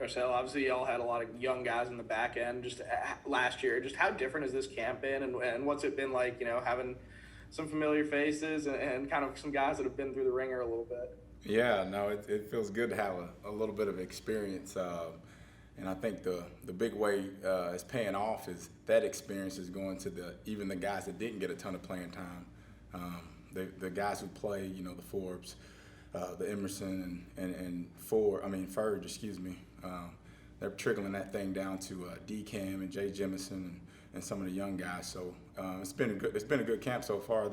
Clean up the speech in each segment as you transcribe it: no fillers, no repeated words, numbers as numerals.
Darcel, obviously y'all had a lot of young guys in the back end just last year. Just how different has this camp been, and what's it been like, having some familiar faces and kind of some guys that have been through the ringer a little bit? Yeah, no, it feels good to have a little bit of experience. And I think the big way it's paying off is that experience is going to even the guys that didn't get a ton of playing time. The guys who play, the Forbes, the Emerson and Furge, excuse me. They're trickling that thing down to D-Cam and Jay Jemison and some of the young guys. So it's been a good camp so far.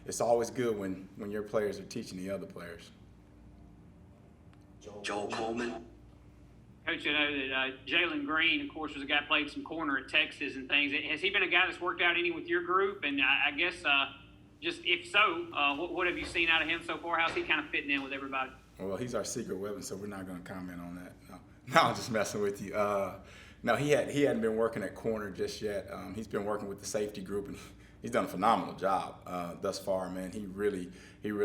It's always good when your players are teaching the other players. Joel Coleman. Coach, I know that Jalen Green, of course, was a guy who played some corner at Texas and things. Has he been a guy that's worked out any with your group? And I guess just if so, what have you seen out of him so far? How's he kind of fitting in with everybody? Well, he's our secret weapon, so we're not going to comment on that. No, I'm just messing with you. No, he hadn't been working at corner just yet. He's been working with the safety group, and he's done a phenomenal job thus far. Man, he really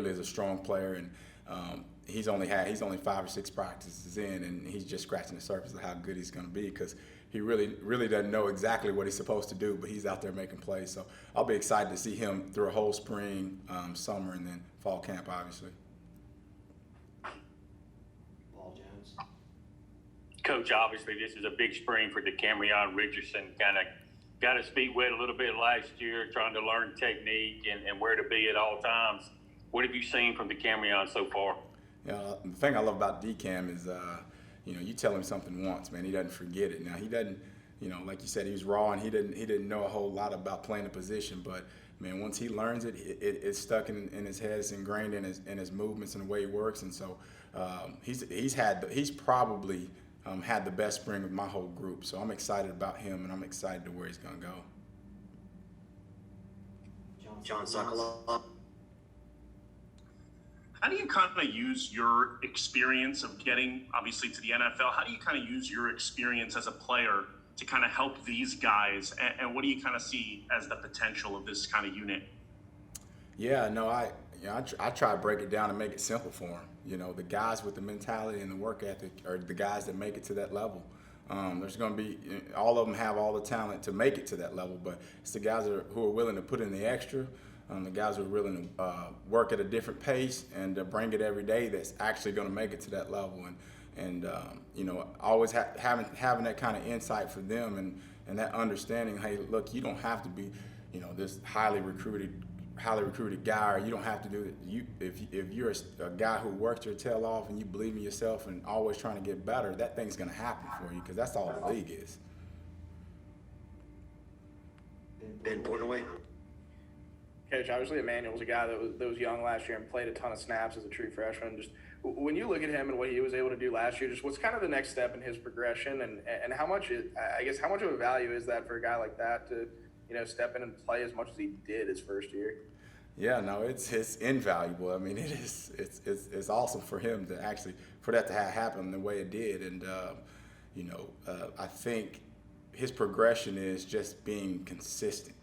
is a strong player, and he's only 5 or 6 practices in, and he's just scratching the surface of how good he's going to be because he really doesn't know exactly what he's supposed to do, but he's out there making plays. So I'll be excited to see him through a whole spring, summer, and then fall camp, obviously. Coach, obviously this is a big spring for DeCamerion Richardson. Kind of got his feet wet a little bit last year, trying to learn technique and where to be at all times. What have you seen from DeCamerion so far? Yeah, the thing I love about DCAM is, you tell him something once, man, he doesn't forget it. Now he doesn't, like you said, he was raw and he didn't know a whole lot about playing the position, but man, once he learns it, it's stuck in his head, it's ingrained in his movements and the way he works, and so he's probably had the best spring of my whole group. So I'm excited about him, and I'm excited to where he's going to go. John Sokoloff. How do you kind of use your experience of getting, obviously, to the NFL? How do you kind of use your experience as a player to kind of help these guys? And what do you kind of see as the potential of this kind of unit? Yeah, no, I try to break it down and make it simple for them. The guys with the mentality and the work ethic are the guys that make it to that level. There's going to be, all of them have all the talent to make it to that level, but it's the guys who are willing to put in the extra, the guys who are willing to work at a different pace and bring it every day that's actually going to make it to that level. And always having that kind of insight for them and that understanding, hey, look, you don't have to be, this highly recruited guy, or you don't have to do it. If you're a guy who works your tail off and you believe in yourself and always trying to get better, that thing's going to happen for you because that's all the league is. Ben Portaway. Coach, obviously Emmanuel's a guy that was young last year and played a ton of snaps as a true freshman. Just when you look at him and what he was able to do last year, just what's kind of the next step in his progression, and how much of a value is that for a guy like that to step in and play as much as he did his first year? Yeah, no, it's invaluable. I mean, it's awesome for him to actually, for that to have happened the way it did. And, I think his progression is just being consistent.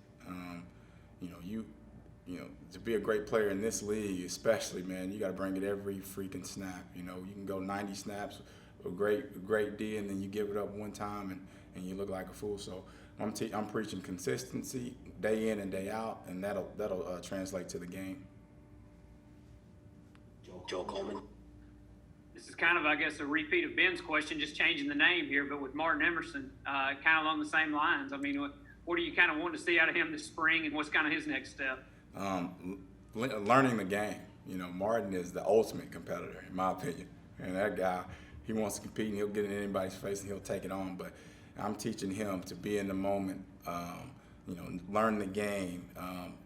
To be a great player in this league, especially, man, you got to bring it every freaking snap. You can go 90 snaps, a great D, and then you give it up one time and you look like a fool. So I'm preaching consistency day in and day out, and that'll translate to the game. Joel Coleman. This is kind of, I guess, a repeat of Ben's question, just changing the name here, but with Martin Emerson, kind of along the same lines. I mean, what do you kind of want to see out of him this spring, and what's kind of his next step? Learning the game. Martin is the ultimate competitor, in my opinion. And that guy, he wants to compete, and he'll get in anybody's face, and he'll take it on. But I'm teaching him to be in the moment, learn the game,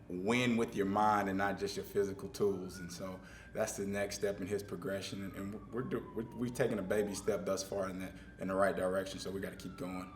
win with your mind and not just your physical tools. And so that's the next step in his progression. And we've taken a baby step thus far in the right direction, so we got to keep going.